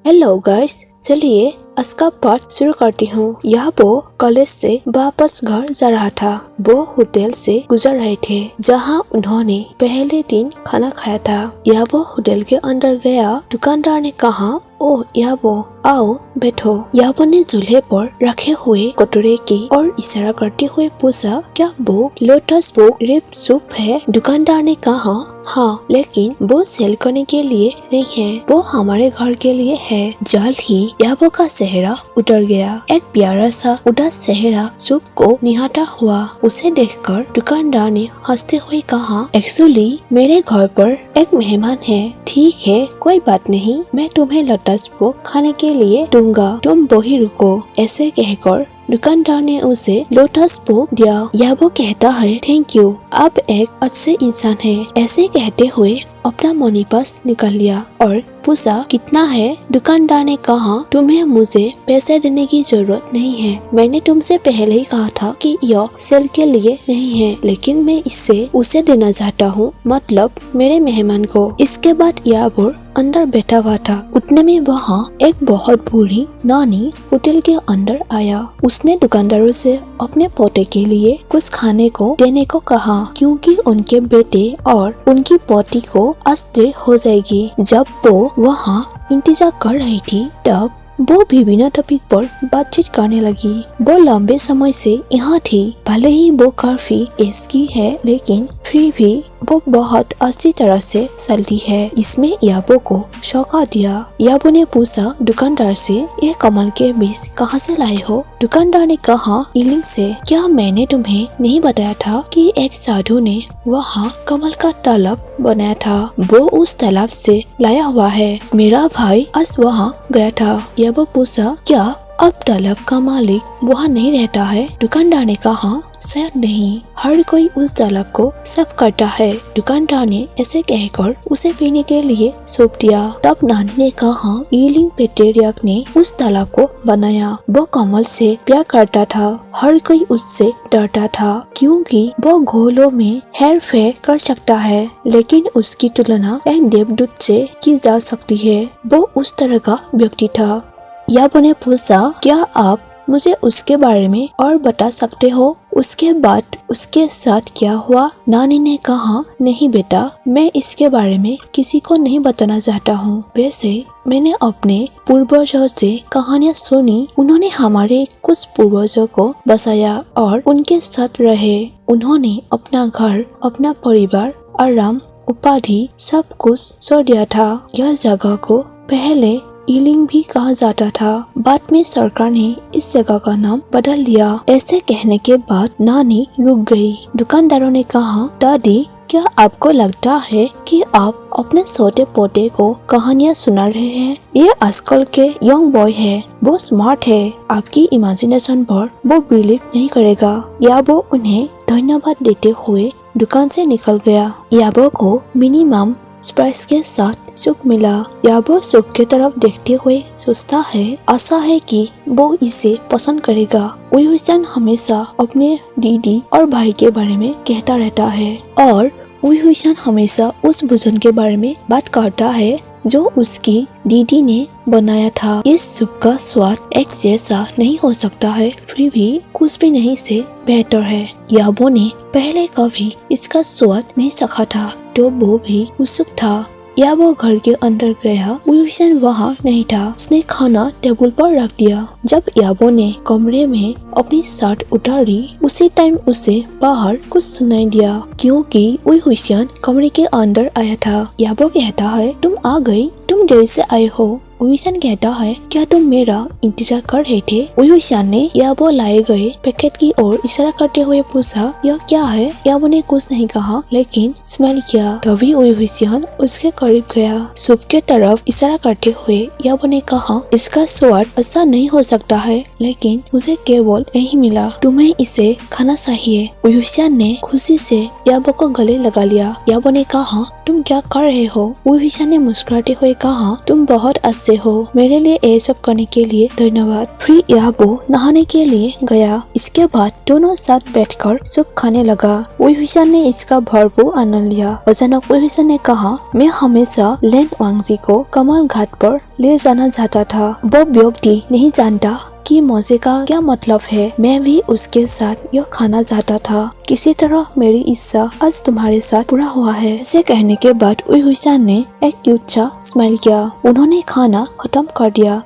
Hello guys, चलिए आज का पार्ट शुरू करती हूँ। यह वो कॉलेज से वापस घर जा रहा था। वो होटल से गुजर रहे थे जहाँ उन्होंने पहले दिन खाना खाया था। यह वो होटल के अंदर गया। दुकानदार ने कहा, ओह याबो, आओ बैठो। याबो ने चूल्हे पर रखे हुए कटोरे की और इशारा करते हुए पूछा, क्या वो लोटस पोक रिब सूप है? दुकानदार ने कहा, हाँ, लेकिन वो सेल करने के लिए नहीं है, वो हमारे घर के लिए है। जल्द ही याबो का चेहरा उतर गया। एक प्यारा सा उदास चेहरा सूप को निहारता हुआ। उसे देखकर दुकानदार ने हंसते हुए कहा, एक्चुअली मेरे घर पर एक मेहमान है। ठीक है, कोई बात नहीं, मैं तुम्हें लोटस पोक खाने के लिए दूंगा, तुम वही रुको। ऐसे कहकर दुकानदार ने उसे लोटस पोक दिया। याबो कहता है, थैंक यू, आप एक अच्छे इंसान हैं। ऐसे कहते हुए अपना मनी पर्स निकाल लिया और पूछा, कितना है? दुकानदार ने कहा, तुम्हें मुझे पैसे देने की जरूरत नहीं है। मैंने तुमसे पहले ही कहा था कि यह सेल के लिए नहीं है, लेकिन मैं इसे उसे देना चाहता हूँ, मतलब मेरे मेहमान को। इसके बाद याबो अंदर बैठा हुआ था। उतने में वहाँ एक बहुत बूढ़ी नानी होटल के अंदर आया। उसने दुकानदारों से अपने पोते के लिए कुछ खाने को देने को कहा, क्योंकि उनके बेटे और उनकी पोती को आज देर हो जाएगी। जब वो वहाँ इंतजार कर रही थी, तब वो विभिन्न टॉपिक पर बातचीत करने लगी। वो लंबे समय से यहाँ थी। भले ही वो काफी एज की है, लेकिन फिर भी वो बहुत अच्छी तरह से चलती है। इसमें याबो को शौका दिया। याबो ने पूछा दुकानदार से, ये कमल के बीज कहाँ से लाए हो? दुकानदार ने कहा, इलिंग से। क्या मैंने तुम्हें नहीं बताया था कि एक साधु ने वहाँ कमल का तालाब बनाया था? वो उस तालाब से लाया हुआ है। मेरा भाई आज वहाँ गया था। याबो पूछा, क्या अब तालाब का मालिक वहाँ नहीं रहता है? दुकानदार ने कहा, शायद नहीं, हर कोई उस तालाब को साफ करता है। दुकानदार ने ऐसे कहकर उसे पीने के लिए सौंप दिया। तब नानी ने कहा, ईलिंग पेटेरियक ने उस तालाब को बनाया। वो कमल से प्यार करता था। हर कोई उससे डरता था, क्योंकि वो घोलों में हेर फेर कर सकता है, लेकिन उसकी तुलना एक देवदूत से की जा सकती है। वो उस तरह का व्यक्ति था। याबो ने पूछा, क्या आप मुझे उसके बारे में और बता सकते हो? उसके बाद उसके साथ क्या हुआ? नानी ने कहा, नहीं बेटा, मैं इसके बारे में किसी को नहीं बताना चाहता हूँ। वैसे मैंने अपने पूर्वजों से कहानियाँ सुनी। उन्होंने हमारे कुछ पूर्वजों को बसाया और उनके साथ रहे। उन्होंने अपना घर, अपना परिवार, आराम, उपाधि सब कुछ छोड़ दिया था। यह जगह को पहले ईलिंग भी कहा जाता था। बाद में सरकार ने इस जगह का नाम बदल दिया। ऐसे कहने के बाद नानी रुक गई। दुकानदारों ने कहा, दादी, क्या आपको लगता है कि आप अपने छोटे पोते को कहानियाँ सुना रहे हैं? ये आजकल के यंग बॉय है, वो स्मार्ट है, आपकी इमेजिनेशन पर वो बिलीव नहीं करेगा। याबो उन्हें धन्यवाद देते हुए दुकान से निकल गया। याबो को मिनिमम प्राइस के साथ सूप मिला। याबो सूप के तरफ देखते हुए सोचता है, आशा है कि वो इसे पसंद करेगा। उयुसन हमेशा अपने दीदी और भाई के बारे में कहता रहता है और उयुसन हमेशा उस भोजन के बारे में बात करता है जो उसकी दीदी ने बनाया था। इस सूप का स्वाद एक जैसा नहीं हो सकता है, फिर भी कुछ भी नहीं से बेहतर है। याबो ने पहले कभी इसका स्वाद नहीं चखा था, तो वो भी उत्सुक था। याबो घर के अंदर गया। उयुसन वहाँ नहीं था। उसने खाना टेबल पर रख दिया। जब याबो ने कमरे में अपनी शर्ट उतारी, उसी टाइम उसे बाहर कुछ सुनाई दिया, क्योंकि उयुसन कमरे के अंदर आया था। याबो कहता है, तुम आ गई, तुम देर से आए हो। उयुसन कहता है, क्या तुम मेरा इंतजार कर रहे थे? उयुसन ने याबो लाए गए पैकेट की ओर इशारा करते हुए पूछा, यह क्या है? याबो ने कुछ नहीं कहा, लेकिन स्मेल किया। तभी उयुसन उसके करीब गया। सूप के तरफ इशारा करते हुए याबो ने कहा, इसका स्वाद अच्छा नहीं हो सकता है, लेकिन मुझे केवल यही मिला, तुम्हें इसे खाना चाहिए। उयुसन ने खुशी से याबो को गले लगा लिया। याबो ने कहा, तुम क्या कर रहे हो? उयुसन ने मुस्कुराते हुए कहा, तुम बहुत से हो। मेरे लिए ये सब करने के लिए धन्यवाद। फिर याबो नहाने के लिए गया। इसके बाद दोनों साथ बैठकर सूप खाने लगा। वुई हुईशान ने इसका भरपूर आनंद लिया। अचानक वुई हुईशान ने कहा, मैं हमेशा लैन वांगजी को कमल घाट पर ले जाना चाहता था। वो व्यक्ति नहीं जानता कि मजे का क्या मतलब है। मैं भी उसके साथ यह खाना चाहता था। किसी तरह मेरी इच्छा आज तुम्हारे साथ पूरा हुआ है। ऐसे कहने के बाद वुई हुईशान ने एक क्यूट सा स्माइल किया। उन्होंने खाना खत्म कर दिया।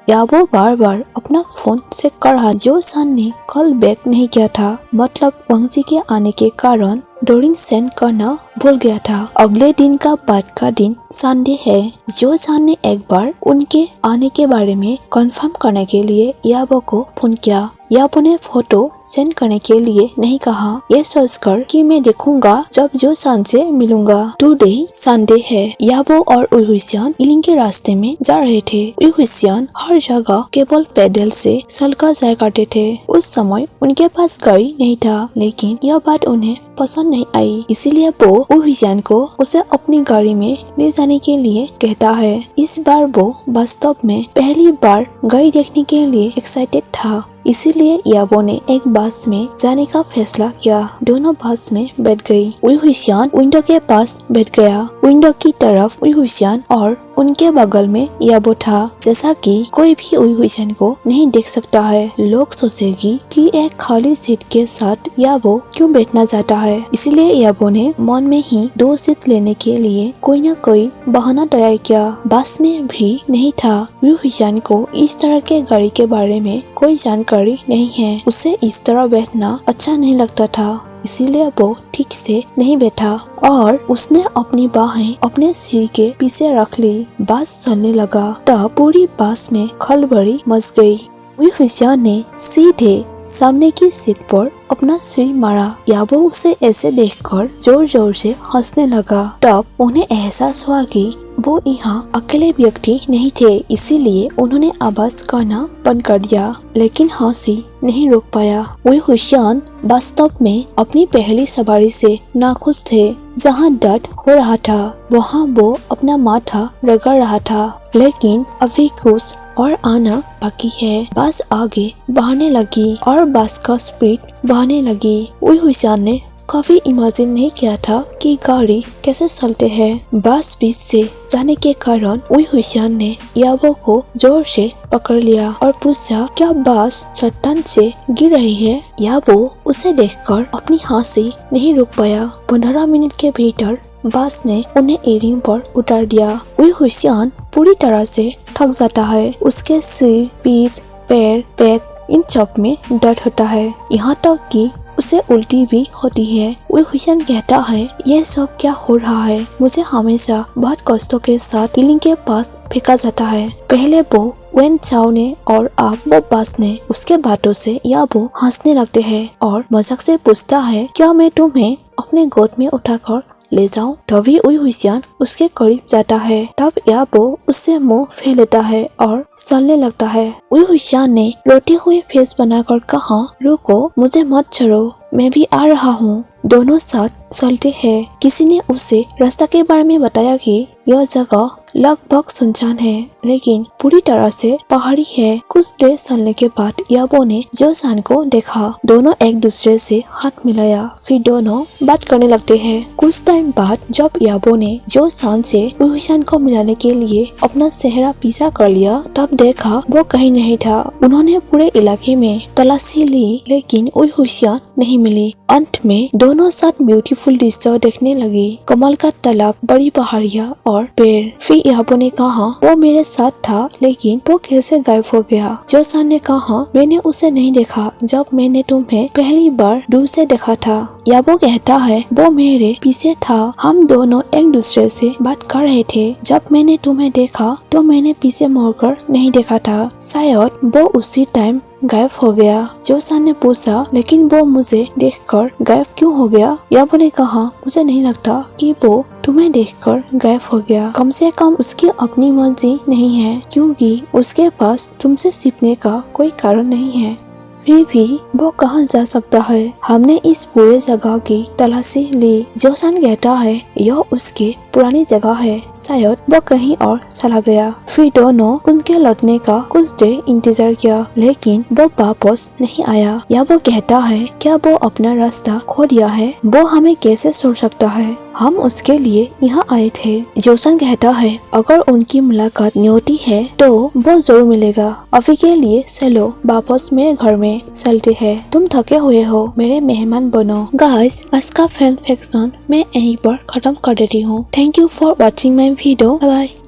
याबो बार बार अपना फोन चेक कर रहा। जो सान ने कॉल बैक नहीं किया था, मतलब वांगजी के आने के कारण डोरिंग सेंड करना भूल गया था। अगले दिन का बाद का दिन संडे है। जो सान ने एक बार उनके आने के बारे में कंफर्म करने के लिए याबो को फोन किया। याबो ने फोटो सेंड करने के लिए नहीं कहा, ये सोचकर कि मैं देखूंगा जब जो सान से मिलूंगा। टुडे संडे है। याबो और वुई हुईशान इलिंग के रास्ते में जा रहे थे। वुई हुईशान हर जगह केवल पैदल से चलकर जाया करते थे। उस समय उनके पास गाड़ी नहीं था, लेकिन यह बात उन्हें पसंद नहीं आई। इसीलिए वो वुई हुईशान को उसे अपनी गाड़ी में ले जाने के लिए कहता है। इस बार वो वास्तव में पहली बार गाड़ी देखने के लिए एक्साइटेड था। इसीलिए याबो ने एक बस में जाने का फैसला किया। दोनों बस में बैठ गई। वुई हुईशान विंडो के पास बैठ गया। विंडो की तरफ वुई हुईशान और उनके बगल में याबो था। जैसा कि कोई भी वुई हुईशान को नहीं देख सकता है। लोग सोचेगी कि एक खाली सीट के साथ याबो क्यों बैठना चाहता है। इसलिए याबो ने मन में ही 2 सीट लेने के लिए कोई न कोई बहाना तैयार किया। बस में भी नहीं था। वुई हुईशान को इस तरह के गाड़ी के बारे में कोई जानकारी नहीं है। उसे इस तरह बैठना अच्छा नहीं लगता था, इसीलिए वो ठीक से नहीं बैठा और उसने अपनी बाहें अपने सिर के पीछे रख ली। बस चलने लगा। तब पूरी बस में खलबली मच गई। वुई हुईशान ने सीधे सामने की सीट पर अपना सिर मारा। याबो उसे ऐसे देखकर जोर जोर से हंसने लगा। तब उन्हें एहसास हुआ कि वो यहाँ अकेले व्यक्ति नहीं थे, इसीलिए उन्होंने आवाज करना बंद कर दिया, लेकिन हंसी नहीं रोक पाया। वुई हुईशान वास्तव में अपनी पहली सवारी से नाखुश थे। जहाँ डट हो रहा था, वहाँ वो अपना माथा रगड़ रहा था, लेकिन अभी कुछ और आना बाकी है। बस आगे बढ़ने लगी और बस का स्पीड बढ़ने लगी। वुई हुईशान ने कभी इमेजिन नहीं किया था कि गाड़ी कैसे चलते हैं। बस बीच से जाने के कारण वुई हुईशान ने याबो को जोर से पकड़ लिया और पूछा, क्या बस चट्टान से गिर रही है? याबो उसे देखकर अपनी हंसी नहीं रोक पाया। 15 मिनट के भीतर बस ने उन्हें एयरिंग पर उतार दिया। वुई हुईशान पूरी तरह से थक जाता है। उसके सिर, पीठ, पैर, पेट इन सब में दर्द होता है, यहाँ तक कि उसे उल्टी भी होती है। वुई हुईशान कहता है, ये सब क्या हो रहा है? मुझे हमेशा बहुत कष्टों के साथ इलिंग के पास फेंका जाता है। पहले वो वेन चाओ ने और अब वो बस ने। उसके बातों से याबो हंसने लगते हैं और मजाक से पूछता है, क्या मैं तुम्हें अपने गोद में उठाकर ले जाऊं? तभी वुई हुईशान उसके करीब जाता है। तब याबो उससे मुंह फेर लेता है और चलने लगता है। वुई हुईशान ने रोते हुए फेस बनाकर कहा, रुको, मुझे मत छोड़ो, मैं भी आ रहा हूँ। दोनों साथ चलते हैं। किसी ने उसे रास्ता के बारे में बताया कि यह जगह लगभग सुनसान है, लेकिन पूरी तरह से पहाड़ी है। कुछ देर चलने के बाद याबो ने जो सान को देखा। दोनों एक दूसरे से हाथ मिलाया, फिर दोनों बात करने लगते हैं। कुछ टाइम बाद जब याबो ने जो सान से वुई हुईशान को मिलाने के लिए अपना चेहरा पीछा कर लिया, तब देखा वो कहीं नहीं था। उन्होंने पूरे इलाके में तलाशी ली, लेकिन वुई हुईशान नहीं मिली। अंत में दोनों साथ ब्यूटीफुल दृश्य देखने लगी, कमल का तालाब, बड़ी पहाड़ियाँ और पेड़। फिर याबो ने कहा, वो मेरे साथ था, लेकिन वो कैसे गायब हो गया? जो सान ने कहा, मैंने उसे नहीं देखा जब मैंने तुम्हें पहली बार दूर से देखा था। याबो कहता है, वो मेरे पीछे था। हम दोनों एक दूसरे से बात कर रहे थे। जब मैंने तुम्हें देखा तो मैंने पीछे मुड़कर नहीं देखा था। शायद वो उसी टाइम गायब हो गया। जो सान ने पूछा, लेकिन वो मुझे देखकर गायब क्यों हो गया? याबो ने कहा, मुझे नहीं लगता कि वो तुम्हें देखकर गायब हो गया। कम से कम उसकी अपनी मर्जी नहीं है, क्योंकि उसके पास तुमसे छिपने का कोई कारण नहीं है। फिर भी वो कहाँ जा सकता है? हमने इस पूरे जगह की तलाशी ली। जो सान कहता है, यह उसके पुरानी जगह है, शायद वो कहीं और चला गया। फिर दोनों उनके लौटने का कुछ देर इंतजार किया, लेकिन वो वापस नहीं आया। या वो कहता है क्या वो अपना रास्ता खो दिया है? वो हमें कैसे छोड़ सकता है? हम उसके लिए यहाँ आए थे। जोसन कहता है अगर उनकी मुलाकात न्योती है तो वो जरूर मिलेगा। अभी के लिए चलो वापस मेरे घर में चलते हैं। तुम थके हुए हो, मेरे मेहमान बनो। गाइस, आज का फैन फिक्शन मैं यहीं पर खत्म कर देती हूँ। Thank you for watching my video. Bye bye.